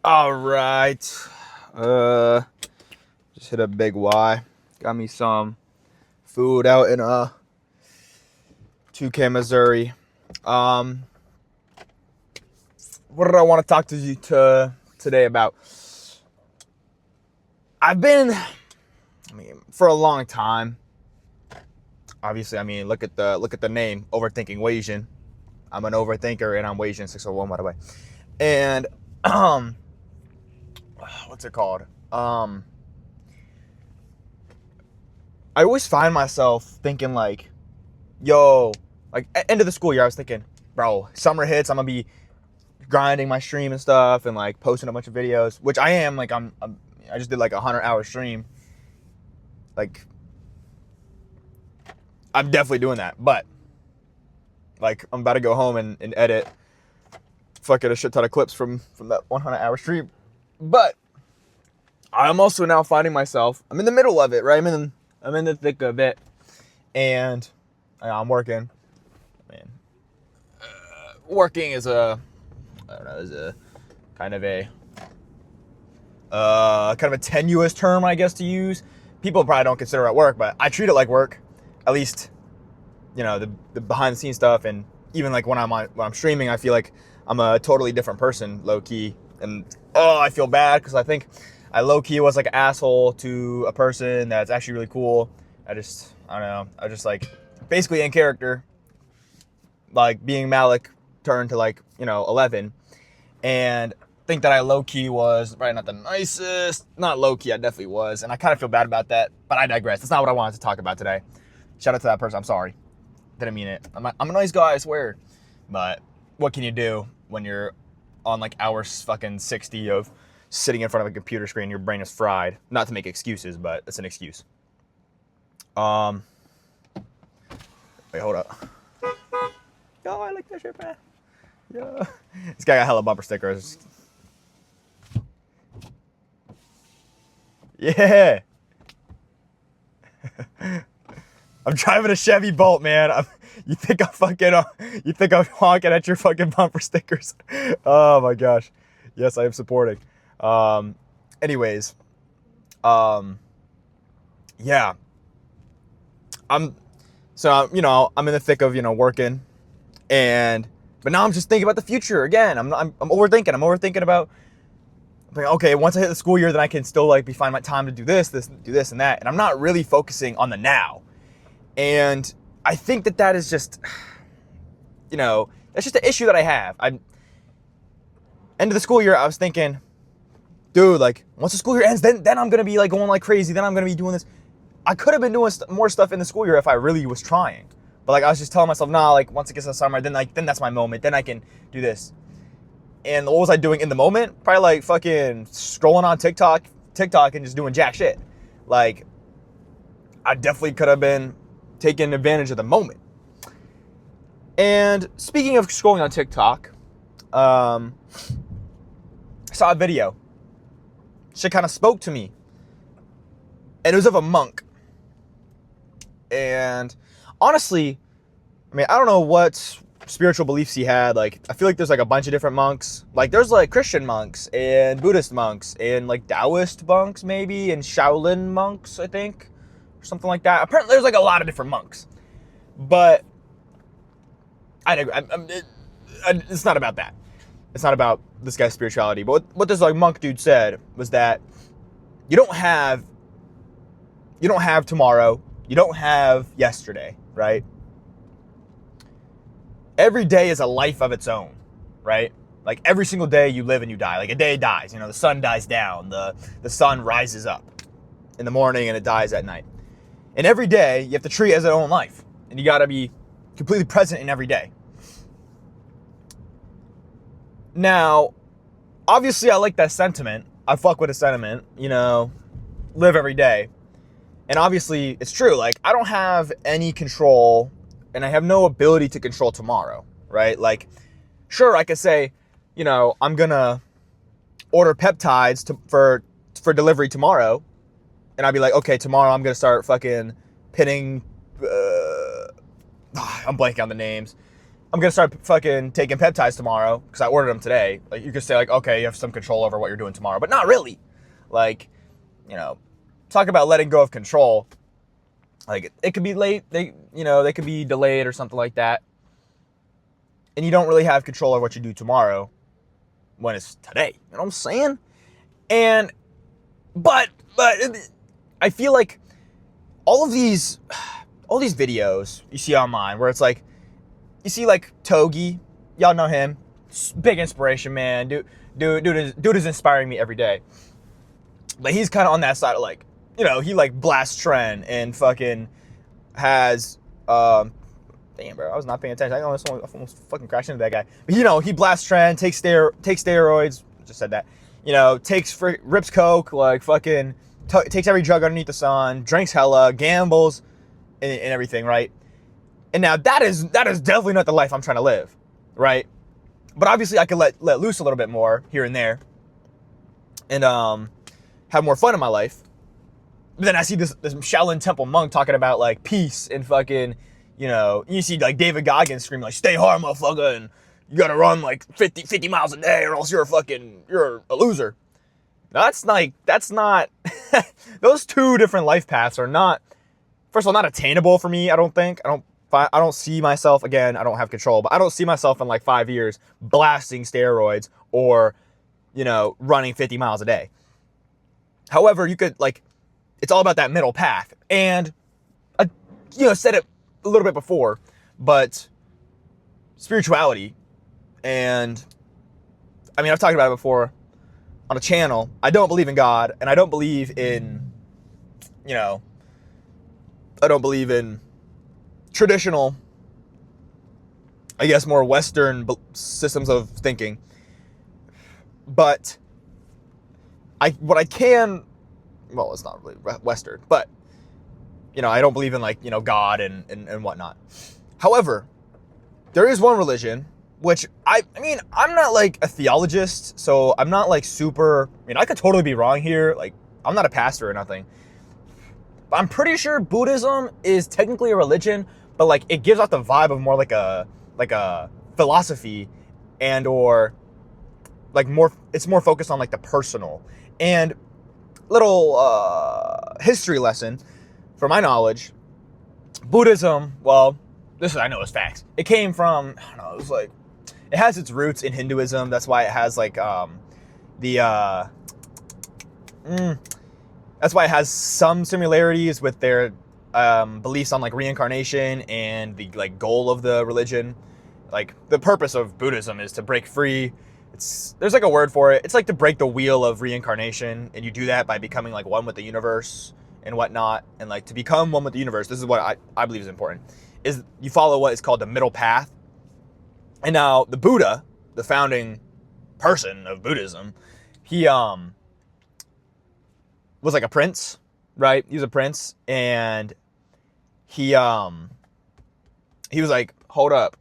All right. Uh, just hit a big Y. Got me some food out in 2K, Missouri. Um, what did I want to talk to you today about? For a long time. Obviously, look at the name, Overthinking Wasian. I'm an overthinker, and I'm Wasian 601, by the way. And um, what's it called? I always find myself thinking like, yo, like end of the school year, I was thinking, bro, summer hits, I'm gonna be grinding my stream and stuff, and like posting a bunch of videos, which I am. Like I just did like a 100-hour stream. Like I'm definitely doing that, but like I'm about to go home and edit fucking a shit ton of clips from that 100-hour stream. But I'm also now finding myself, I'm in the middle of it, right? I'm in the thick of it, and I'm working. Man, working is I don't know, is a kind of a tenuous term, I guess, to use. People probably don't consider it work, but I treat it like work. At least, the behind the scenes stuff, and even like when I'm streaming, I feel like I'm a totally different person, low key. And I feel bad because I think I low key was like an asshole to a person that's actually really cool. I don't know. I was just like basically in character, like being Malik turned to 11, and think that I low key was probably not the nicest. Not low key, I definitely was, and I kind of feel bad about that. But I digress. That's not what I wanted to talk about today. Shout out to that person. I'm sorry. Didn't mean it. I'm a nice guy, I swear. But what can you do when you're on like hour fucking 60 of sitting in front of a computer screen? Your brain is fried. Not to make excuses, but it's an excuse. Wait, hold up. Yo, I like that shit, man. Yeah. This guy got hella bumper stickers. Yeah. I'm driving a Chevy Bolt, man. You think I'm honking at your fucking bumper stickers? Oh my gosh. Yes, I am supporting. Anyways, yeah. I'm in the thick of working, but now I'm just thinking about the future again. I'm overthinking. I'm overthinking about, like, okay, once I hit the school year, then I can still like find my time to do this, and that, and I'm not really focusing on the now. And I think that is just, that's just an issue that I have. End of the school year, I was thinking, dude, like once the school year ends, then I'm gonna be like going like crazy. Then I'm gonna be doing this. I could have been doing more stuff in the school year if I really was trying. But like I was just telling myself, nah, like once it gets to summer, then that's my moment. Then I can do this. And what was I doing in the moment? Probably like fucking scrolling on TikTok and just doing jack shit. Like I definitely could have been taking advantage of the moment. And speaking of scrolling on TikTok, I saw a video. Shit kind of spoke to me. And it was of a monk. And honestly, I don't know what spiritual beliefs he had. Like, I feel like there's like a bunch of different monks. Like, there's like Christian monks and Buddhist monks and like Taoist monks maybe, and Shaolin monks, I think, or something like that. Apparently, there's like a lot of different monks. But it's not about that. It's not about this guy's spirituality. But what this like monk dude said was that you don't have tomorrow. You don't have yesterday, right? Every day is a life of its own, right? Like every single day you live and you die. Like a day dies, the sun dies down, the sun rises up in the morning and it dies at night. And every day you have to treat it as its own life. And you gotta be completely present in every day. Now, obviously I like that sentiment. I fuck with the sentiment, live every day. And obviously it's true. Like I don't have any control and I have no ability to control tomorrow, right? Like, sure, I could say, I'm gonna order peptides for delivery tomorrow, and I'd be like, okay, tomorrow I'm gonna start fucking pinning. I'm blanking on the names. I'm gonna start fucking taking peptides tomorrow because I ordered them today. Like, you could say like, okay, you have some control over what you're doing tomorrow, but not really. Like, talk about letting go of control. Like, it could be late. They could be delayed or something like that, and you don't really have control over what you do tomorrow when it's today. You know what I'm saying? But I feel like all these videos you see online where it's like, you see like Togi, y'all know him, big inspiration, man. Dude is inspiring me every day. But he's kind of on that side of like, he like blasts trend and fucking has, damn bro, I was not paying attention. I almost fucking crashed into that guy. But he blasts trend, takes steroids, just said that. Rips coke, like fucking takes every drug underneath the sun, drinks hella, gambles, and everything, right? And now that is definitely not the life I'm trying to live, right? But obviously I could let loose a little bit more here and there, and have more fun in my life. But then I see this Shaolin Temple monk talking about like peace and fucking, you see like David Goggins screaming like, "Stay hard, motherfucker," and you gotta run like 50 miles a day or else you're a loser. That's not, those two different life paths are not, first of all, not attainable for me, I don't think. I don't see myself, again, I don't have control, but I don't see myself in like 5 years blasting steroids or, running 50 miles a day. However, you could like, it's all about that middle path. And I, said it a little bit before, but spirituality, and I mean, I've talked about it before on a channel. I don't believe in God, and I don't believe in, traditional, I guess, more Western systems of thinking. But well, it's not really Western, but, I don't believe in like, God and whatnot. However, there is one religion, which I mean, I'm not like a theologist, so I'm not like super, I could totally be wrong here. Like, I'm not a pastor or nothing. But I'm pretty sure Buddhism is technically a religion, but like it gives off the vibe of more like a philosophy, and or like it's more focused on like the personal. And little history lesson, for my knowledge, Buddhism, well, I know it's facts. It came from, I don't know, it has its roots in Hinduism. That's why it has like that's why it has some similarities with their beliefs on like reincarnation and the like goal of the religion. Like, the purpose of Buddhism is to break free. There's like a word for it. It's like to break the wheel of reincarnation, and you do that by becoming like one with the universe and whatnot. And like, to become one with the universe, this is what I believe is important, is you follow what is called the middle path. And now the Buddha, the founding person of Buddhism, he was like a prince, right? He was a prince, and he was like, hold up.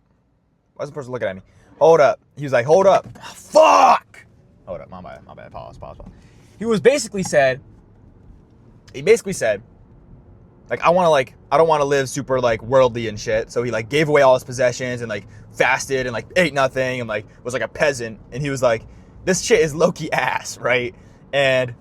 Why is the person looking at me? Hold up. He was like, hold up. Fuck! Hold up, my bad. Pause. He basically said, like, I don't want to live super like worldly and shit. So he like gave away all his possessions and like fasted and like ate nothing and like was like a peasant. And he was like, this shit is low-key ass, right? And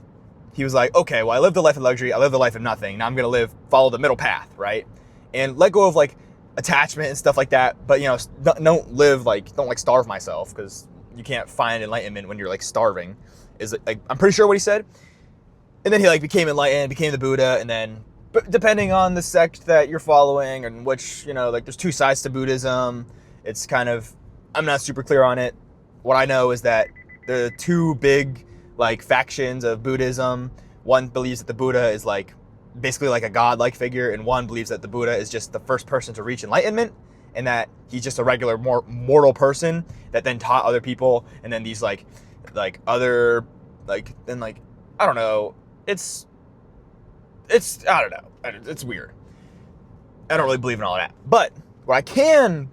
he was like, okay, well, I lived the life of luxury. I lived the life of nothing. Now I'm going to follow the middle path, right? And let go of like attachment and stuff like that. But, don't starve myself, because you can't find enlightenment when you're like starving, is like, I'm pretty sure what he said. And then he like became enlightened, became the Buddha. And then, but depending on the sect that you're following, and which, like there's two sides to Buddhism. It's kind of, I'm not super clear on it. What I know is that the two big like factions of Buddhism, one believes that the Buddha is like basically like a godlike figure, and one believes that the Buddha is just the first person to reach enlightenment, and that he's just a regular mortal person that then taught other people. And then these like other like, then like, I don't know, it's I don't know, it's weird. I don't really believe in all of that. But what I can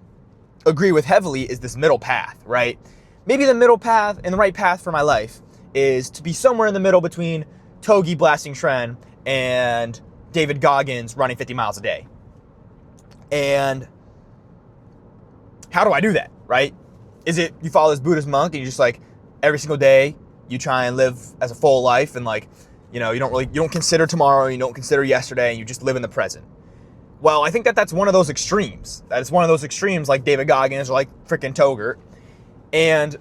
agree with heavily is this middle path, right? Maybe the middle path and the right path for my life is to be somewhere in the middle between Togi blasting trend and David Goggins running 50 miles a day. And how do I do that, right? Is it you follow this Buddhist monk and you just like every single day you try and live as a full life and like, you don't consider tomorrow, you don't consider yesterday, and you just live in the present? Well, I think that's one of those extremes. That is one of those extremes like David Goggins or like freaking Togert. And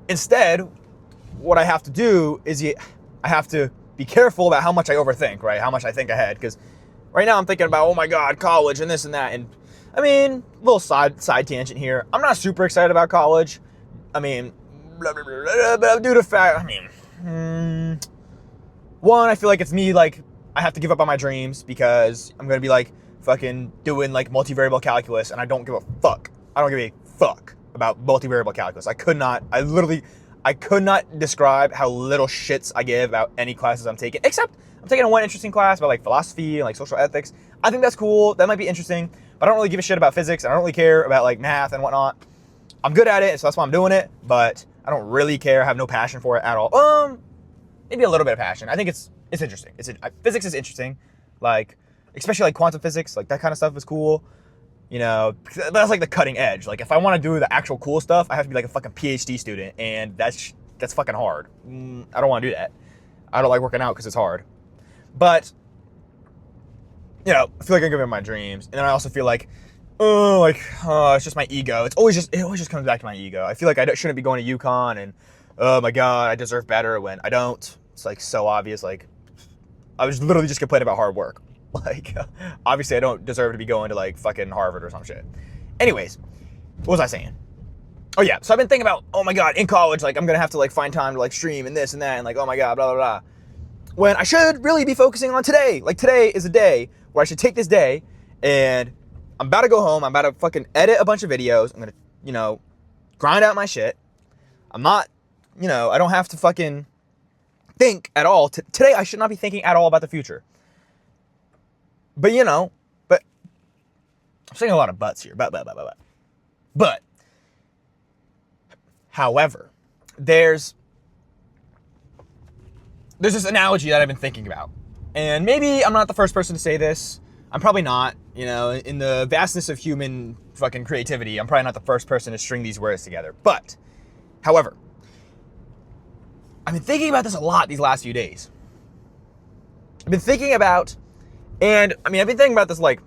instead, what I have to do is I have to be careful about how much I overthink, right? How much I think ahead. Because right now I'm thinking about, oh my God, college and this and that. And I mean, little side tangent here. I'm not super excited about college. I mean, blah, blah, blah, blah, but due to fact, one, I feel like it's me, like, I have to give up on my dreams because I'm going to be like fucking doing like multivariable calculus, and I don't give a fuck. I don't give a fuck about multivariable calculus. I could not describe how little shits I give about any classes I'm taking, except I'm taking one interesting class about like philosophy and like social ethics. I think that's cool. That might be interesting, but I don't really give a shit about physics. I don't really care about like math and whatnot. I'm good at it, so that's why I'm doing it, but I don't really care. I have no passion for it at all. Maybe a little bit of passion. I think it's interesting. Physics is interesting, like especially like quantum physics, like that kind of stuff is cool. You know, that's like the cutting edge. Like if I want to do the actual cool stuff, I have to be like a fucking PhD student, and that's fucking hard. I don't want to do that. I don't like working out because it's hard. But I feel like I'm giving up my dreams, and then I also feel like, it's just my ego. It always just comes back to my ego. I feel like I shouldn't be going to UConn, and oh my God, I deserve better when I don't. It's like so obvious. Like I was literally just complaining about hard work. Like obviously I don't deserve to be going to like fucking Harvard or some shit. Anyways, what was I saying? Oh yeah, so I've been thinking about, oh my God, in college, like I'm gonna have to like find time to like stream and this and that, and like, oh my God, blah, blah, blah. When I should really be focusing on today. Like today is a day where I should take this day and I'm about to go home. I'm about to fucking edit a bunch of videos. I'm gonna, grind out my shit. I'm not, I don't have to fucking think at all. Today I should not be thinking at all about the future. But I'm saying a lot of buts here. But, however, there's this analogy that I've been thinking about. And maybe I'm not the first person to say this. I'm probably not, in the vastness of human fucking creativity, I'm probably not the first person to string these words together. But, however, I've been thinking about this a lot these last few days. I've been thinking about this like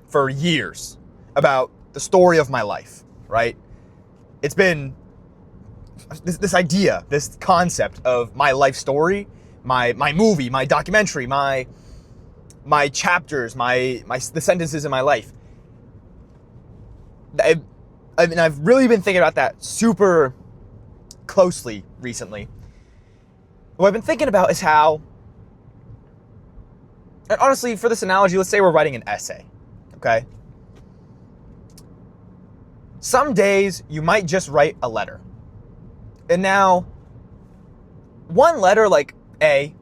for years, about the story of my life, right? It's been this idea, this concept of my life story, my movie, my documentary, my chapters, the sentences in my life. I've really been thinking about that super closely recently. What I've been thinking about is how, and honestly, for this analogy, let's say we're writing an essay, okay? Some days you might just write a letter. And now, one letter like A,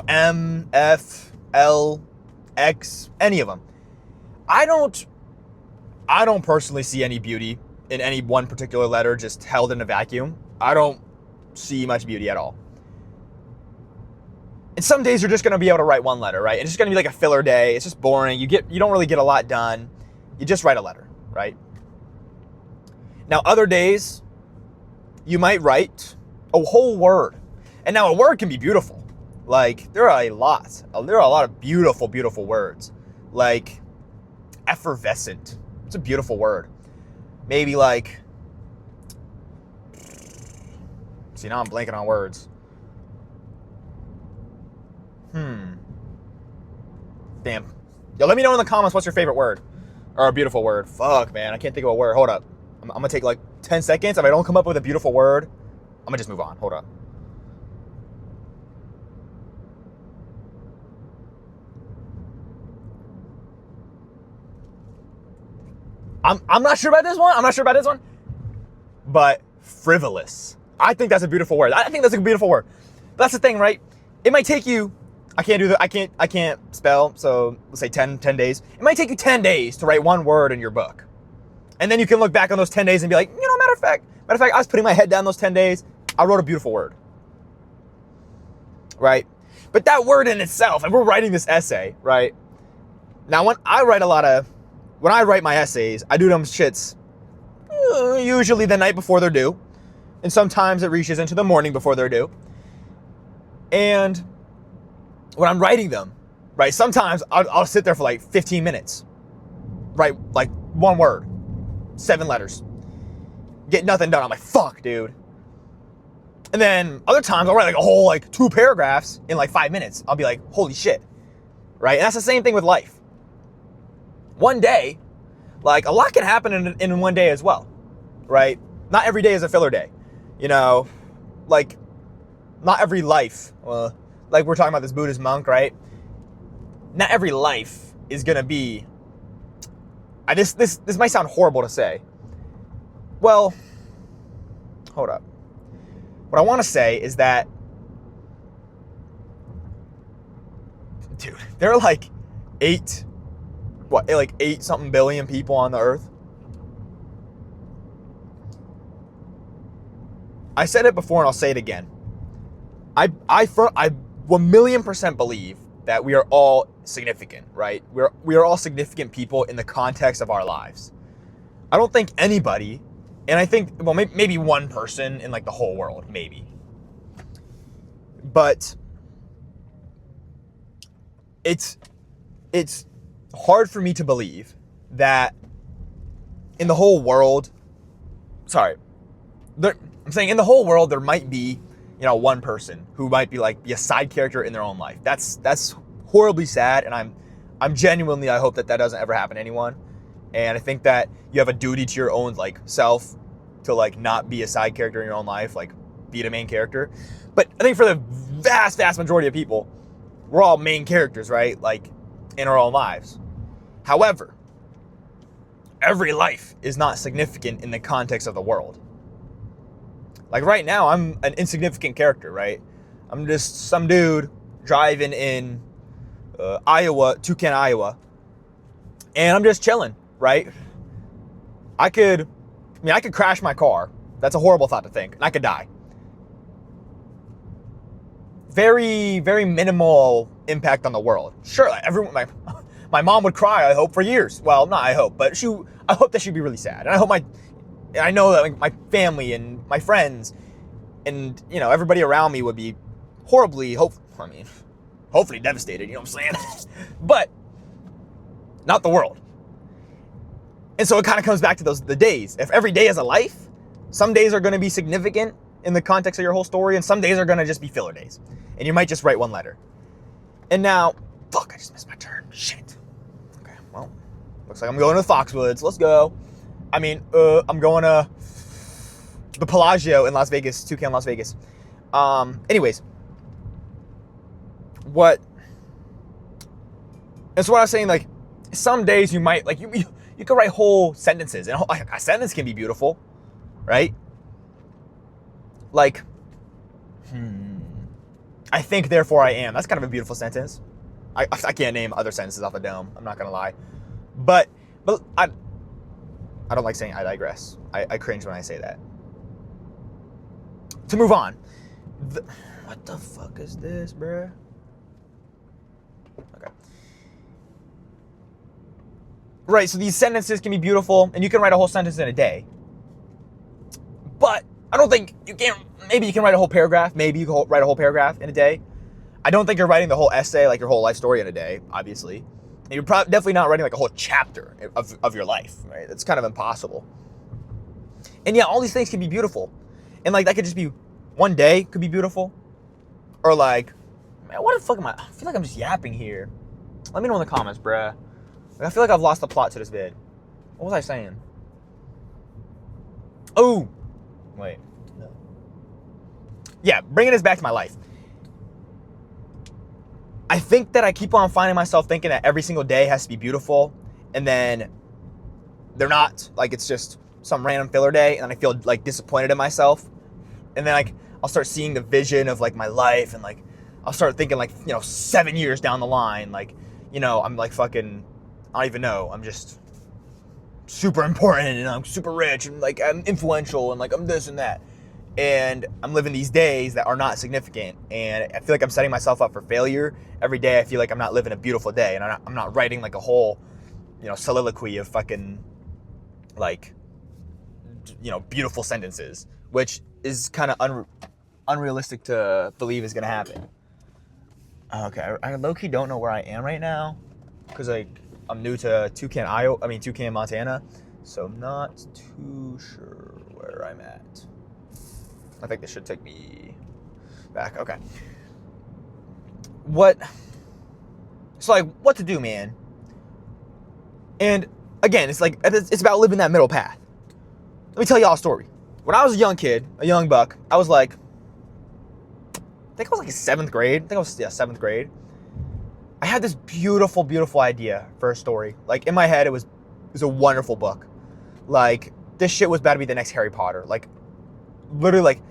M, F, L, X, any of them, I don't personally see any beauty in any one particular letter just held in a vacuum. I don't see much beauty at all. And some days you're just going to be able to write one letter, right? It's just going to be like a filler day. It's just boring. You don't really get a lot done. You just write a letter, right? Now, other days, you might write a whole word. And now a word can be beautiful. Like, there are a lot of beautiful, beautiful words. Like, effervescent. It's a beautiful word. Maybe like, see, now I'm blanking on words. Damn. Yo, let me know in the comments what's your favorite word. Or a beautiful word. Fuck, man. I can't think of a word. Hold up. I'm going to take like 10 seconds. If I don't come up with a beautiful word, I'm going to just move on. Hold up. I'm not sure about this one. But frivolous. I think that's a beautiful word. I think that's a beautiful word. But that's the thing, right? It might take you, I can't spell, so let's say 10 days. It might take you 10 days to write one word in your book. And then you can look back on those 10 days and be like, matter of fact, I was putting my head down those 10 days. I wrote a beautiful word. Right? But that word in itself, and we're writing this essay, right? Now, when I write a lot of when I write my essays, I do them shits usually the night before they're due. And sometimes it reaches into the morning before they're due. And when I'm writing them, right, sometimes I'll sit there for like 15 minutes. Write like one word, 7 letters. Get nothing done. I'm like, fuck, dude. And then other times I'll write like a whole like 2 paragraphs in like 5 minutes. I'll be like, holy shit. Right? And that's the same thing with life. One day, like a lot can happen in one day as well. Right? Not every day is a filler day. You know, like not every life, like we're talking about this Buddhist monk, right? Not every life is gonna be, this might sound horrible to say. Well, hold up. What I want to say is that, dude, there are like 8 something billion people on the earth. I said it before and I'll say it again. I 1,000,000% believe that we are all significant, right? We are all significant people in the context of our lives. I don't think anybody, and I think, well, maybe one person in like the whole world, maybe. But it's hard for me to believe that in the whole world, I'm saying in the whole world there might be, you know, one person who might be a side character in their own life. That's horribly sad, and I'm genuinely, I hope that doesn't ever happen to anyone. And I think that you have a duty to your own like self to like not be a side character in your own life, like be the main character. But I think for the vast majority of people, we're all main characters, right? Like in our own lives. However, every life is not significant in the context of the world. Like right now, I'm an insignificant character, right? I'm just some dude driving in Toucan, Iowa, and I'm just chilling, right? I could crash my car. That's a horrible thought to think, and I could die. Very, very minimal impact on the world. Sure, like everyone, my mom would cry, I hope, for years. Well, not I hope, but I hope that she'd be really sad. And I know that like, my family and my friends and, you know, everybody around me would be horribly, hopefully devastated, you know what I'm saying? But not the world. And so it kind of comes back to the days. If every day is a life, some days are going to be significant in the context of your whole story, and some days are going to just be filler days. And you might just write one letter. And now, fuck, I just missed my turn. Shit. Okay, well, looks like I'm going to the Foxwoods. Let's go. I'm going to the Palagio in Las Vegas, Toucan, Las Vegas. Anyways, that's what I was saying, like, some days you might, like, you could write whole sentences, and a sentence can be beautiful, right? Like, I think, therefore I am. That's kind of a beautiful sentence. I can't name other sentences off the dome. I'm not going to lie. But I don't like saying I digress. I cringe when I say that. To move on. What the fuck is this, bruh? Okay. Right, so these sentences can be beautiful, and you can write a whole sentence in a day. But I don't think you can. Maybe you can write a whole paragraph. Maybe you can write a whole paragraph in a day. I don't think you're writing the whole essay, like your whole life story, in a day, obviously. And you're definitely not writing like a whole chapter of your life, right? That's kind of impossible. And yeah, all these things can be beautiful. And like that could just be one day could be beautiful. Or like, man, what the fuck am I feel like I'm just yapping here. Let me know in the comments, bruh. Like, I feel like I've lost the plot to this vid. What was I saying? Oh, wait. No. Yeah, bringing this back to my life. I think that I keep on finding myself thinking that every single day has to be beautiful, and then they're not. Like, it's just some random filler day, and I feel like disappointed in myself. And then like I'll start seeing the vision of like my life, and like I'll start thinking like, you know, 7 years down the line, like, you know, I'm like fucking, I don't even know, I'm just super important, and I'm super rich, and like I'm influential, and like I'm this and that. And I'm living these days that are not significant, and I feel like I'm setting myself up for failure. Every day I feel like I'm not living a beautiful day, and I'm not writing like a whole soliloquy of fucking like beautiful sentences, which is kind of unrealistic to believe is gonna happen. Okay, I low-key don't know where I am right now because like I'm new to Toucan, Montana, so I'm not too sure where I'm at. I think this should take me back. Okay. What to do, man? And again, it's about living that middle path. Let me tell y'all a story. When I was a young kid, a young buck, I was like, I think I was like in 7th grade. I think I was 7th grade. I had this beautiful, beautiful idea for a story. Like in my head, it was a wonderful book. Like this shit was about to be the next Harry Potter. Like literally, like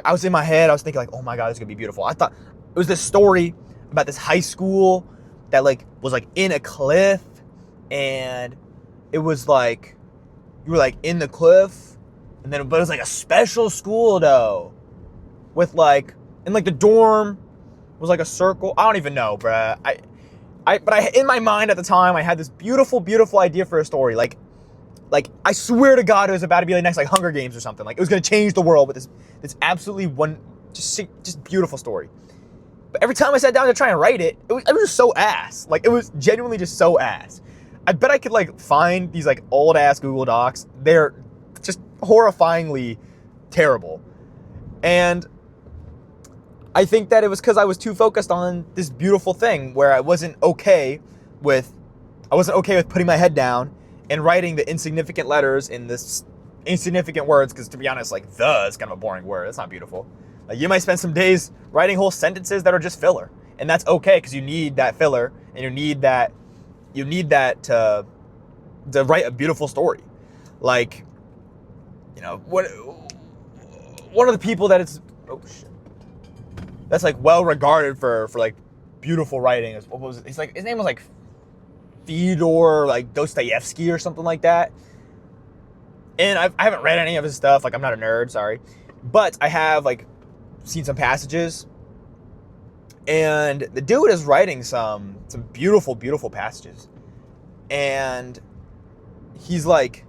I was in my head. I was thinking like, oh my god, this is gonna be beautiful. I thought it was this story about this high school that like was like in a cliff, and it was like you were like in the cliff, but it was like a special school though, with like and like the dorm was like a circle. I don't even know, bruh. But in my mind at the time, I had this beautiful, beautiful idea for a story. Like I swear to God, it was about to be like next like Hunger Games or something. Like it was gonna change the world with this absolutely just beautiful story. But every time I sat down to try and write it, it was just so ass. Like it was genuinely just so ass. I bet I could like find these like old ass Google Docs. They're just horrifyingly terrible. And I think that it was because I was too focused on this beautiful thing where I wasn't okay with putting my head down and writing the insignificant letters in this insignificant words, because to be honest, like the is kind of a boring word. It's not beautiful. Like you might spend some days writing whole sentences that are just filler, and that's okay because you need that filler and you need that to write a beautiful story. Like, one of the people that that's like well regarded for like beautiful writing is his name was like Fyodor like Dostoevsky or something like that. And I haven't read any of his stuff. Like I'm not a nerd, sorry, but I have like seen some passages, and the dude is writing some beautiful, beautiful passages, and he's like,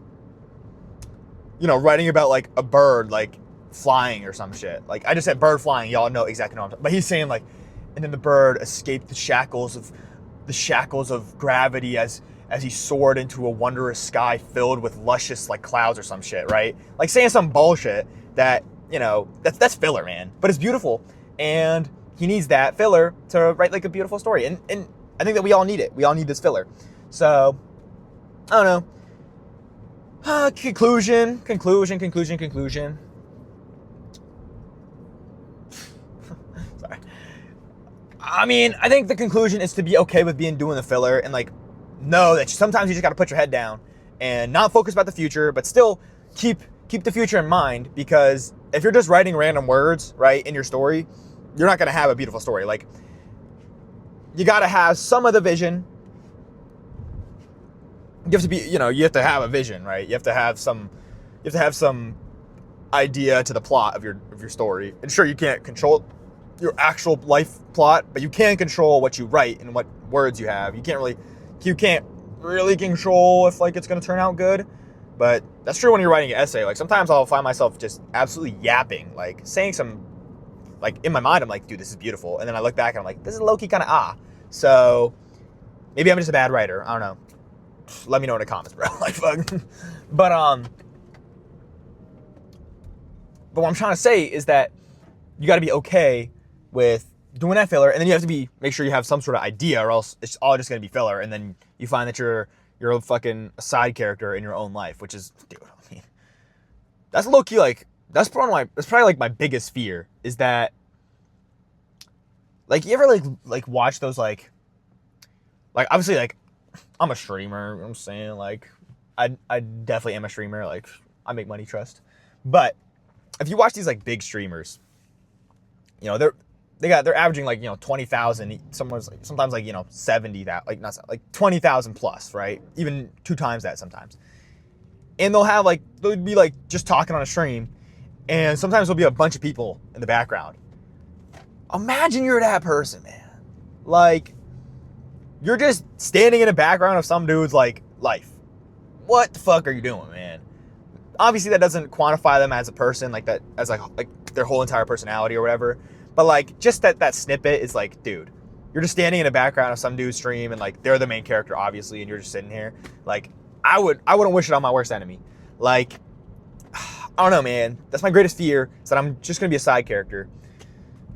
writing about like a bird like flying or some shit. Like I just said bird flying, y'all know exactly what I'm talking. But he's saying like, and then the bird escaped the shackles of gravity as he soared into a wondrous sky filled with luscious like clouds or some shit, right? Like saying some bullshit that, that's filler, man. But it's beautiful, and he needs that filler to write like a beautiful story. And I think that we all need it. We all need this filler. So, I don't know. Conclusion. Sorry. I mean, I think the conclusion is to be okay with doing the filler and like know that sometimes you just got to put your head down and not focus about the future, but still keep the future in mind, because if you're just writing random words, right, in your story, you're not going to have a beautiful story. Like you got to have some of the vision. You have to be, you have to have a vision, right? You have to have some idea to the plot of your story. And sure, you can't control your actual life plot, but you can control what you write and what words you have. You can't really control if like it's going to turn out good. But that's true when you're writing an essay. Like sometimes I'll find myself just absolutely yapping, like saying some, like in my mind, I'm like, dude, this is beautiful. And then I look back and I'm like, this is low-key kind of So maybe I'm just a bad writer. I don't know. Let me know in the comments, bro. Like, fuck. But what I'm trying to say is that you got to be okay with doing that filler, and then you have to make sure you have some sort of idea, or else it's all just going to be filler, and then you find that you're a fucking side character in your own life, which is, dude, I mean, that's low-key, like, that's probably like my biggest fear, is that, like, you ever like watch those like obviously, like, I'm a streamer, you know what I'm saying, like, I definitely am a streamer, like, I make money, trust, but if you watch these like big streamers, they're averaging like 20,000, sometimes like 70,000, like not like 20,000 plus, right? Even 2 times that sometimes. And they'll be like just talking on a stream, and sometimes there'll be a bunch of people in the background. Imagine you're that person, man. Like You're just standing in the background of some dude's like life. What the fuck are you doing, man? Obviously that doesn't quantify them as a person, like that, as like their whole entire personality or whatever. But like just that snippet is like, dude, you're just standing in the background of some dude's stream and like they're the main character obviously, and you're just sitting here. Like I wouldn't wish it on my worst enemy. Like I don't know, man. That's my greatest fear, is that I'm just gonna be a side character.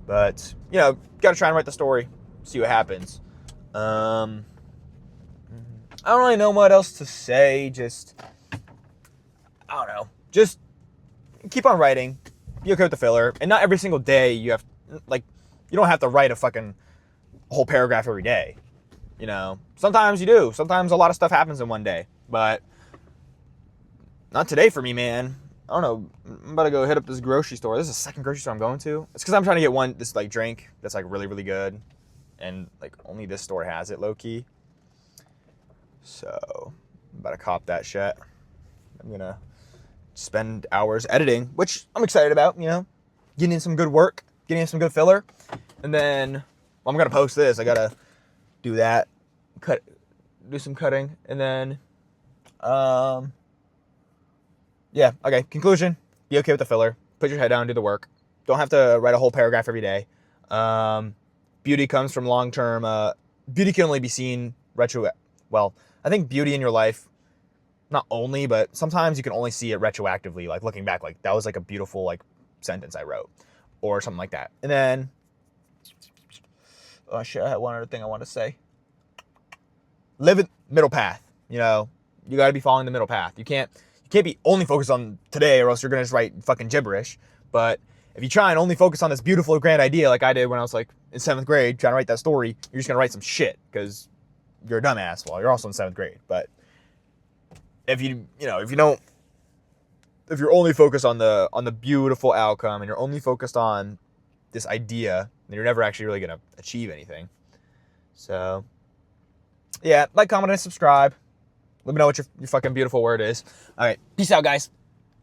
But you know, gotta try and write the story, see what happens. I don't really know what else to say. Just I don't know. Just keep on writing. Be okay with the filler, and not every single day you have like you don't have to write a fucking whole paragraph every day. You know, sometimes you do. Sometimes a lot of stuff happens in one day, but not today for me, man. I don't know. I'm about to go hit up this grocery store. This is the second grocery store I'm going to. It's because I'm trying to get this like drink that's like really, really good, and like only this store has it, low key. So I'm about to cop that shit. I'm gonna spend hours editing, which I'm excited about. You know, getting in some good work, getting in some good filler, and then I'm gonna post this. I gotta do that, do some cutting, and then yeah, okay, conclusion, be okay with the filler, put your head down, do the work, don't have to write a whole paragraph every day. Beauty comes from long-term, beauty can only be seen well, I think beauty in your life, not only, but sometimes you can only see it retroactively, like looking back, like that was like a beautiful like sentence I wrote, or something like that. And then, oh shit, I had one other thing I want to say. Live in middle path, you know, you gotta be following the middle path. You can't be only focused on today, or else you're gonna just write fucking gibberish. But if you try and only focus on this beautiful grand idea like I did when I was like in 7th grade trying to write that story, you're just gonna write some shit because you're a dumbass. Well, you're also in 7th grade. But if you're only focused on the beautiful outcome, and you're only focused on this idea, then you're never actually really gonna achieve anything. So yeah, like, comment, and subscribe. Let me know what your fucking beautiful word is. All right, peace out, guys.